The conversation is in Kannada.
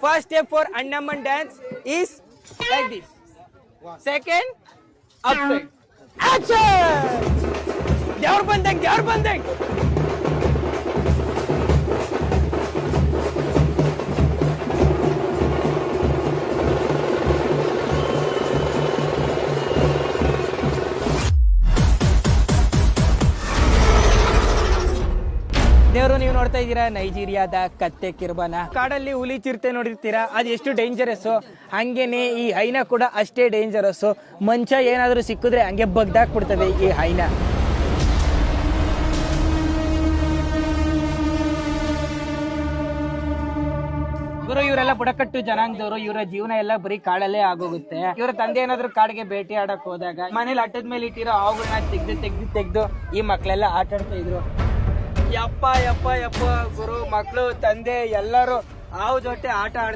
First step for Andaman dance is like this. Second, upside. Action! Devar bandeng. ದೇವರು ನೀವು ನೋಡ್ತಾ ಇದ್ದೀರಾ ನೈಜೀರಿಯಾದ ಕತ್ತೆ ಕಿರ್ಬಾನ. ಕಾಡಲ್ಲಿ ಹುಲಿ ಚಿರತೆ ನೋಡಿರ್ತೀರಾ, ಅದು ಎಷ್ಟು ಡೇಂಜರಸ್, ಹಂಗೇನೆ ಈ ಹೈನ ಕೂಡ ಅಷ್ಟೇ ಡೇಂಜರಸ್. ಮಂಚ ಏನಾದರೂ ಸಿಕ್ಕಿದ್ರೆ ಹಂಗೆ ಬಗ್ದಾಕ್ಬಿಡ್ತದೆ ಈ ಹೈನ. ಗುರು ಇವರೆಲ್ಲ ಬುಡಕಟ್ಟು ಜನಾಂಗದವರು, ಇವರ ಜೀವನ ಎಲ್ಲ ಬರೀ ಕಾಡಲ್ಲೇ ಆಗೋಗುತ್ತೆ. ಇವರ ತಂದೆ ಏನಾದ್ರು ಕಾಡಿಗೆ ಬೇಟೆ ಆಡಕ್ ಹೋದಾಗ ಮನೇಲಿ ಅಟ್ಟದ ಮೇಲೆ ಇಟ್ಟಿರೋ ಹಾವುಗಳನ್ನ ತೆಗ್ದು ಈ ಮಕ್ಳೆಲ್ಲ ಆಟ ಆಡ್ತಾ ಇದ್ರು. ಯಪ್ಪ ಗುರು, ಮಕ್ಕಳು ತಂದೆ ಎಲ್ಲರೂ ಹಾವು ಜೊತೆ ಆಟ ಆಡ್ತಾರೆ.